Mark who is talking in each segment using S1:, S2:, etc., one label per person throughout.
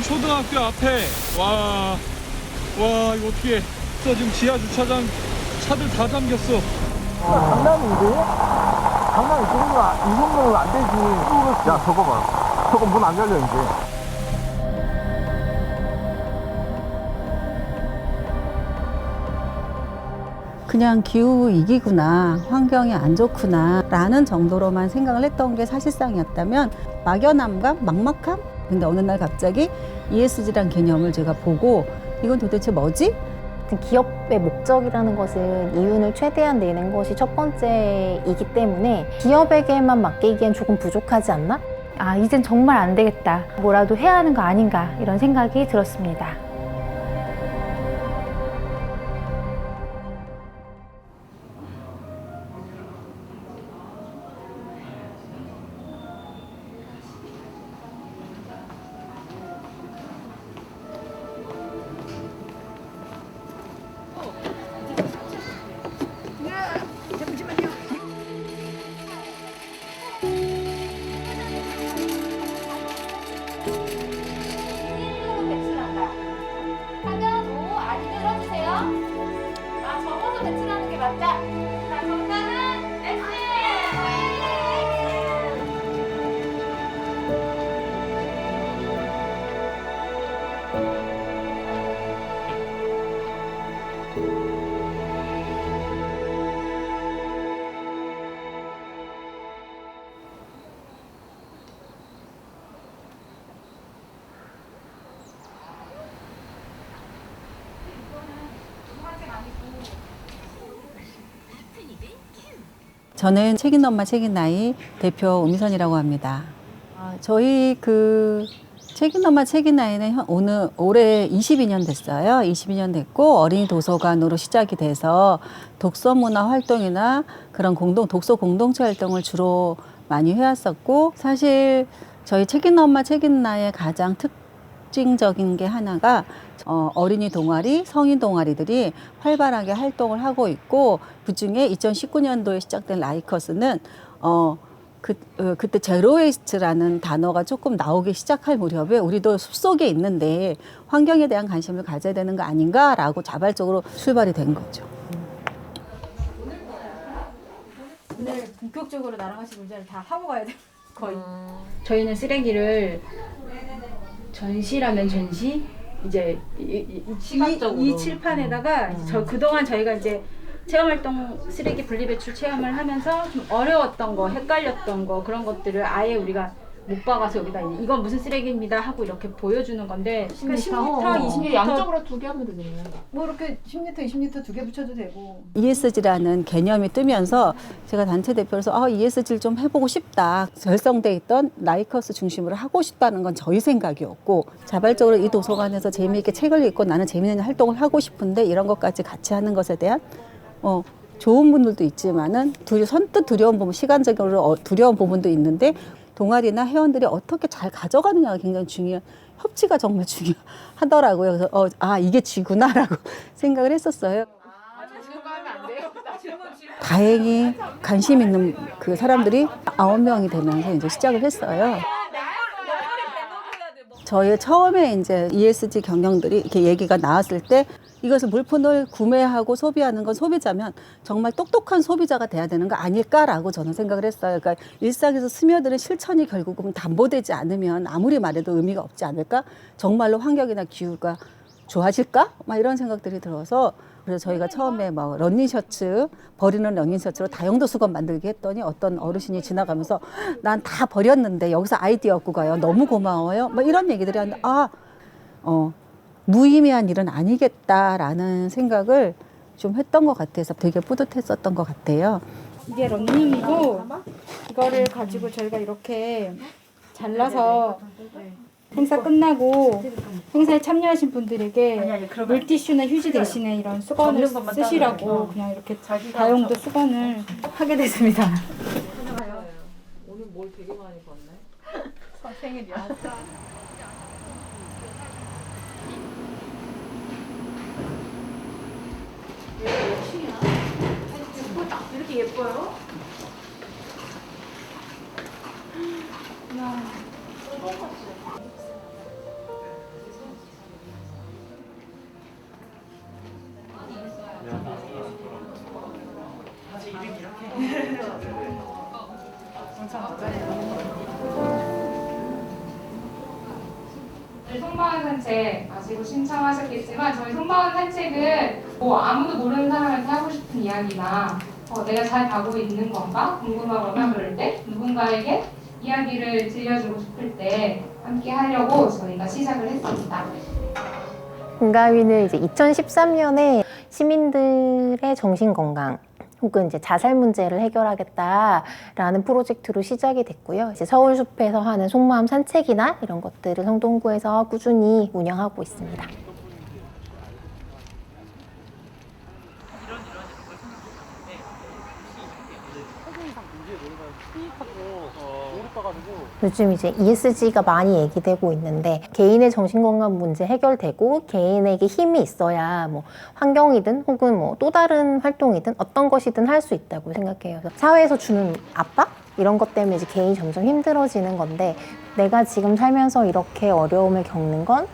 S1: 초등학교 앞에 와 이거 어떻게 지금 지하 주차장 차들 다 잠겼어.
S2: 장난인데? 장난이 이 정도는 안 되지. 야, 저거 봐. 저거 문 안 열려, 이제.
S3: 그냥 기후위기구나, 환경이 안 좋구나 라는 정도로만 생각을 했던 게 사실상이었다면 막연함과 막막함? 근데 어느 날 갑자기 ESG란 개념을 제가 보고 이건 도대체 뭐지?
S4: 기업의 목적이라는 것은 이윤을 최대한 내는 것이 첫 번째이기 때문에 기업에게만 맡기기엔 조금 부족하지 않나?
S5: 아, 이젠 정말 안 되겠다. 뭐라도 해야 하는 거 아닌가 이런 생각이 들었습니다.
S3: 저는 책임 엄마 책임 나이 대표 우미선이라고 합니다. 저희 책임 엄마 책임 나이는 올해 22년 됐어요. 22년 됐고 어린이 도서관으로 시작이 돼서 독서 문화 활동이나 그런 독서 공동체 활동을 주로 많이 해왔었고, 사실 저희 책임 엄마 책임 나이의 가장 특징적인 게 하나가 어린이 동아리, 성인 동아리들이 활발하게 활동을 하고 있고, 그중에 2019년도에 시작된 라이커스는 그때 제로웨이스트라는 단어가 조금 나오기 시작할 무렵에 우리도 숲속에 있는데 환경에 대한 관심을 가져야 되는 거 아닌가라고 자발적으로 출발이 된 거죠.
S6: 오늘 본격적으로 나랑 같이 문제를 다 하고 가야 돼. 거의. 저희는 쓰레기를 전시라면 전시, 이제 이 칠판에다가 그동안 저희가 이제 체험활동 쓰레기 분리배출 체험을 하면서 좀 어려웠던 거, 헷갈렸던 거, 그런 것들을 아예 우리가 못 박아서 여기다 이건 무슨 쓰레기입니다 하고 이렇게 보여주는 건데, 10리터, 20리터
S7: 양쪽으로 2개 하면 되겠네요.
S6: 뭐 이렇게 10리터, 20리터 2개 붙여도 되고.
S3: ESG라는 개념이 뜨면서 제가 단체 대표로서 ESG를 좀 해보고 싶다. 결성돼 있던 라이커스 중심으로 하고 싶다는 건 저희 생각이었고, 자발적으로 이 도서관에서 재미있게 책을 읽고 나는 재미있는 활동을 하고 싶은데 이런 것까지 같이 하는 것에 대한 좋은 분들도 있지만은 선뜻 두려운 부분, 시간적으로 두려운 부분도 있는데, 동아리나 회원들이 어떻게 잘 가져가느냐가 굉장히 협치가 정말 중요하더라고요. 그래서 이게 쥐구나라고 생각을 했었어요. 다행히 관심 있는 그 사람들이 9명이 되면서 이제 시작을 했어요. 저희 처음에 이제 ESG 경영들이 이렇게 얘기가 나왔을 때, 이것을 물품을 구매하고 소비하는 건 소비자면 정말 똑똑한 소비자가 돼야 되는 거 아닐까라고 저는 생각을 했어요. 그러니까 일상에서 스며드는 실천이 결국은 담보되지 않으면 아무리 말해도 의미가 없지 않을까? 정말로 환경이나 기후가 좋아질까? 막 이런 생각들이 들어서, 그래서 저희가 처음에 러닝셔츠, 버리는 러닝셔츠로 다용도 수건 만들기 했더니 어떤 어르신이 지나가면서 난 다 버렸는데 여기서 아이디어 얻고 가요. 너무 고마워요. 뭐 이런 얘기들이 하는데, 무의미한 일은 아니겠다라는 생각을 좀 했던 것 같아서 되게 뿌듯했었던 것 같아요.
S6: 이게 런닝이고, 이거를 가지고 저희가 이렇게 잘라서 행사 끝나고 행사에 참여하신 분들에게 물티슈나 휴지 대신에 이런 수건을 쓰시라고 그냥 이렇게 다용도 수건을 하게 됐습니다.
S7: 오늘 뭘 되게 많이 봤네. 생일이야. 이렇게 예뻐요?
S8: 속마음 산책 아시고 신청하셨겠지만 저희 속마음 산책은 뭐 아무도 모르는 사람한테 하고 싶은 이야기나 내가 잘 가고 있는 건가 궁금하거나 그럴 때 누군가에게 이야기를 들려주고 싶을 때 함께 하려고 저희가 시작을 했습니다.
S4: 공가위는 이제 2013년에 시민들의 정신건강 혹은 이제 자살 문제를 해결하겠다라는 프로젝트로 시작이 됐고요. 이제 서울숲에서 하는 속마음 산책이나 이런 것들을 성동구에서 꾸준히 운영하고 있습니다. 요즘 이제 ESG가 많이 얘기되고 있는데 개인의 정신건강 문제 해결되고 개인에게 힘이 있어야 뭐 환경이든 혹은 뭐 또 다른 활동이든 어떤 것이든 할 수 있다고 생각해요. 그래서 사회에서 주는 압박? 이런 것 때문에 이제 개인이 점점 힘들어지는 건데 내가 지금 살면서 이렇게 어려움을 겪는 건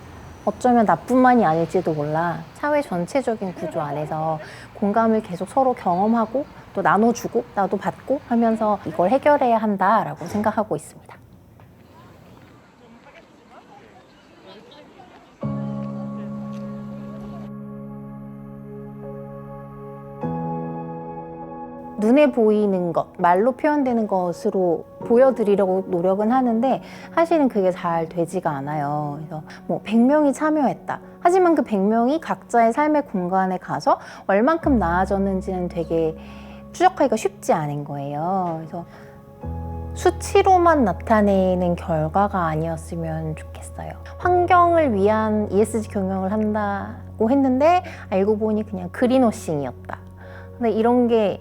S4: 어쩌면 나뿐만이 아닐지도 몰라. 사회 전체적인 구조 안에서 공감을 계속 서로 경험하고 또 나눠주고 나도 받고 하면서 이걸 해결해야 한다라고 생각하고 있습니다. 눈에 보이는 것, 말로 표현되는 것으로 보여드리려고 노력은 하는데 사실은 그게 잘 되지가 않아요. 그래서 뭐 100명이 참여했다. 하지만 그 100명이 각자의 삶의 공간에 가서 얼만큼 나아졌는지는 되게 추적하기가 쉽지 않은 거예요. 그래서 수치로만 나타내는 결과가 아니었으면 좋겠어요. 환경을 위한 ESG 경영을 한다고 했는데 알고 보니 그냥 그린워싱이었다. 근데 이런 게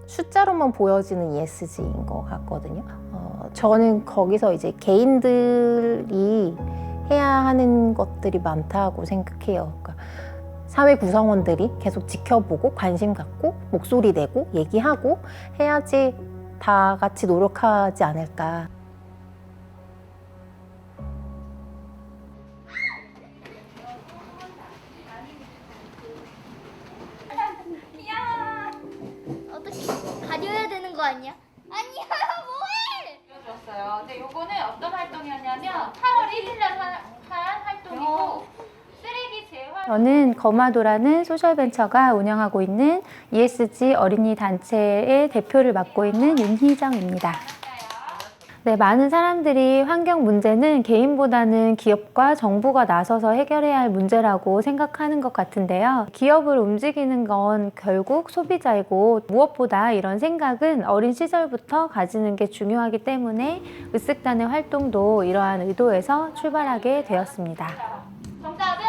S4: 숫자로만 보여지는 ESG인 것 같거든요. 저는 거기서 이제 개인들이 해야 하는 것들이 많다고 생각해요. 그러니까 사회 구성원들이 계속 지켜보고 관심 갖고 목소리 내고 얘기하고 해야지 다 같이 노력하지 않을까.
S9: 어떻게 가려야 되는 거 아니야? 아니야, 뭐해?
S8: 보여줬어요. 근데 요거는 어떤 활동이었냐면 8월 1일날 한 활동이고 쓰레기 재활.
S5: 저는 거마도라는 소셜벤처가 운영하고 있는 ESG 어린이 단체의 대표를 맡고 있는 윤희정입니다. 네, 많은 사람들이 환경 문제는 개인보다는 기업과 정부가 나서서 해결해야 할 문제라고 생각하는 것 같은데요. 기업을 움직이는 건 결국 소비자이고 무엇보다 이런 생각은 어린 시절부터 가지는 게 중요하기 때문에 으쓱단의 활동도 이러한 의도에서 출발하게 되었습니다.
S8: 정답은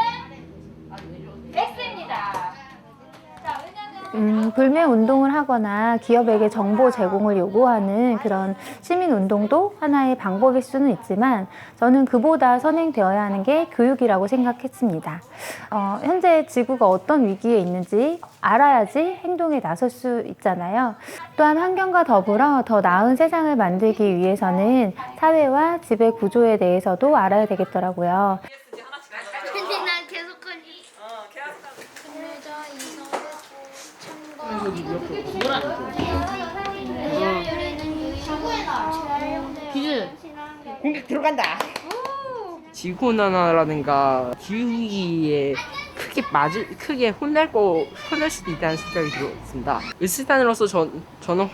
S8: X입니다.
S5: 불매 운동을 하거나 기업에게 정보 제공을 요구하는 그런 시민 운동도 하나의 방법일 수는 있지만 저는 그보다 선행되어야 하는 게 교육이라고 생각했습니다. 현재 지구가 어떤 위기에 있는지 알아야지 행동에 나설 수 있잖아요. 또한 환경과 더불어 더 나은 세상을 만들기 위해서는 사회와 지배 구조에 대해서도 알아야 되겠더라고요.
S9: 근데 난 계속 걸리.
S10: 공격 들어간다. 지구온난화라든가 기후위기에 크게 혼날 수도 있다는 생각이 들었습니다. 으쓱단으로서 저는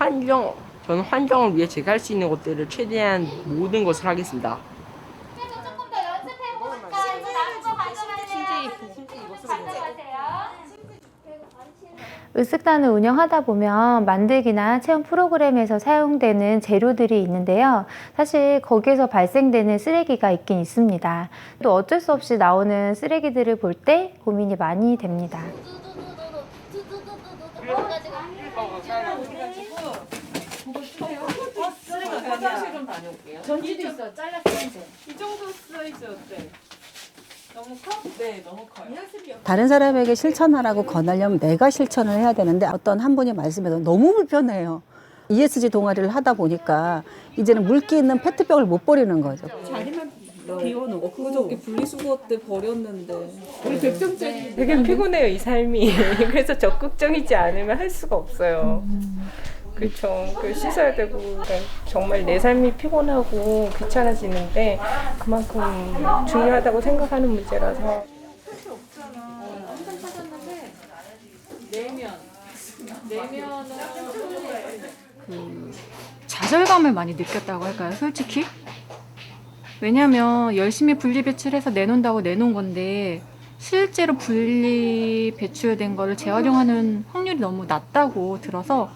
S10: 환경을 위해 제가 할 수 있는 것들을 최대한 모든 것을 하겠습니다.
S8: 조금 더 연습해보니까 이거 남은 거 가져가세요.
S5: 으쓱단을 운영하다 보면 만들기나 체험 프로그램에서 사용되는 재료들이 있는데요. 사실 거기에서 발생되는 쓰레기가 있긴 있습니다. 또 어쩔 수 없이 나오는 쓰레기들을 볼 때 고민이 많이 됩니다.
S7: 화장실 좀 다녀올게요. 전지도 있어. 잘랐는데. 이 정도 사이즈 어때? 너무 커? 네, 너무 커요.
S3: 다른 사람에게 실천하라고 권하려면 내가 실천을 해야 되는데 어떤 한 분이 말씀해서 너무 불편해요. ESG 동아리를 하다 보니까 이제는 물기 있는 페트병을 못 버리는 거죠.
S7: 자기만 비워놓고 그저께 분리수거 때 버렸는데 우리 백병짜리
S10: 되게 피곤해요, 이 삶이. 그래서 적극적이지 않으면 할 수가 없어요.
S7: 그렇죠. 그 씻어야 되고 그러니까 정말 내 삶이 피곤하고 귀찮아지는데 그만큼 중요하다고 생각하는 문제라서.
S11: 좌절감을 많이 느꼈다고 할까요, 솔직히? 왜냐면 열심히 분리 배출해서 내놓는다고 내놓은 건데 실제로 분리 배출된 거를 재활용하는 확률이 너무 낮다고 들어서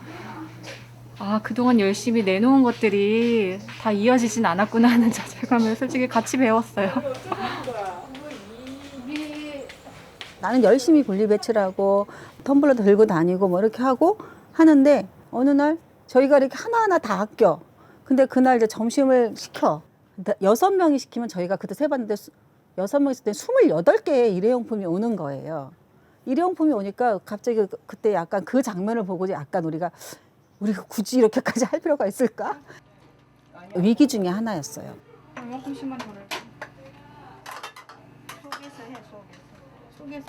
S11: 그동안 열심히 내놓은 것들이 다 이어지진 않았구나 하는 좌절감을 솔직히 같이 배웠어요.
S3: 나는 열심히 분리배출하고 텀블러도 들고 다니고 뭐 이렇게 하고 하는데 어느 날 저희가 이렇게 하나하나 다 아껴. 근데 그날 이제 점심을 시켜. 6명이 시키면 저희가 그때 세봤는데 6명 있을 때 28개의 일회용품이 오는 거예요. 일회용품이 오니까 갑자기 그때 약간 그 장면을 보고 약간 우리가 굳이 이렇게까지 할 필요가 있을까? 위기 중에 하나였어요.
S6: 조금씩만 덜 속에서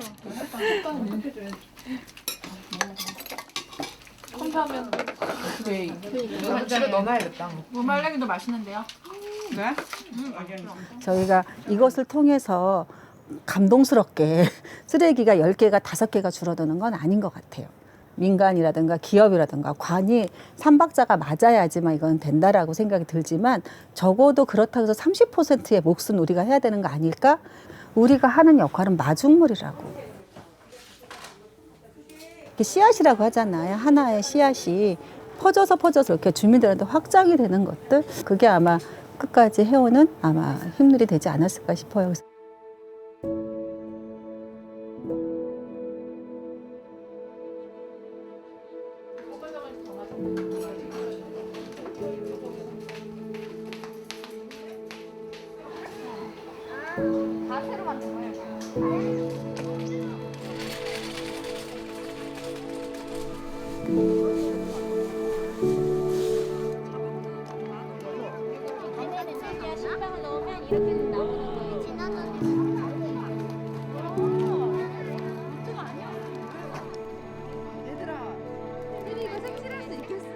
S7: 컵라면 그래. 이거 집에 넣어놔야겠다.
S11: 무말랭이도 맛있는데요?
S7: 네?
S3: 저희가 이것을 통해서 감동스럽게 쓰레기가 10개가 5개가 줄어드는 건 아닌 것 같아요. 민간이라든가 기업이라든가 관이 삼박자가 맞아야지만 이건 된다라고 생각이 들지만 적어도 그렇다고 해서 30%의 몫은 우리가 해야 되는 거 아닐까? 우리가 하는 역할은 마중물이라고. 씨앗이라고 하잖아요. 하나의 씨앗이 퍼져서 이렇게 주민들한테 확장이 되는 것들, 그게 아마 끝까지 해오는 아마 힘들이 되지 않았을까 싶어요.
S9: 가세로 만든 거예요. 신방을 넣으면 이렇게 나오는 거예요. 지나는 얘들아, 애들이 이거 색칠할 수 있겠어?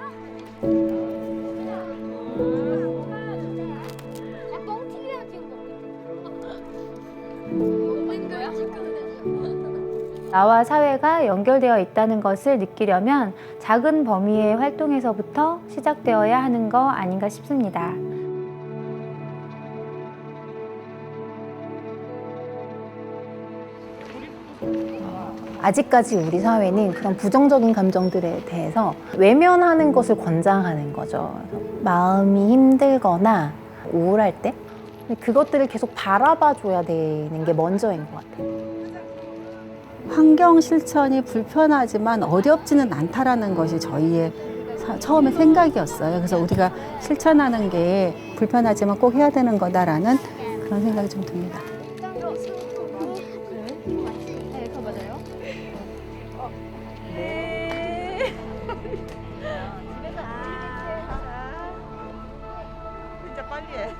S9: 야, 뻥튀기랑 지금 먹는 거야?
S5: 나와 사회가 연결되어 있다는 것을 느끼려면 작은 범위의 활동에서부터 시작되어야 하는 거 아닌가 싶습니다.
S4: 아직까지 우리 사회는 그런 부정적인 감정들에 대해서 외면하는 것을 권장하는 거죠. 마음이 힘들거나 우울할 때 그것들을 계속 바라봐 줘야 되는 게 먼저인 것 같아요.
S3: 환경 실천이 불편하지만 어렵지는 않다라는 것이 저희의 처음에 생각이었어요. 그래서 우리가 실천하는 게 불편하지만 꼭 해야 되는 거다라는 그런 생각이 좀 듭니다.
S9: 네, 그거 맞아요.
S7: 진짜 빨리 해.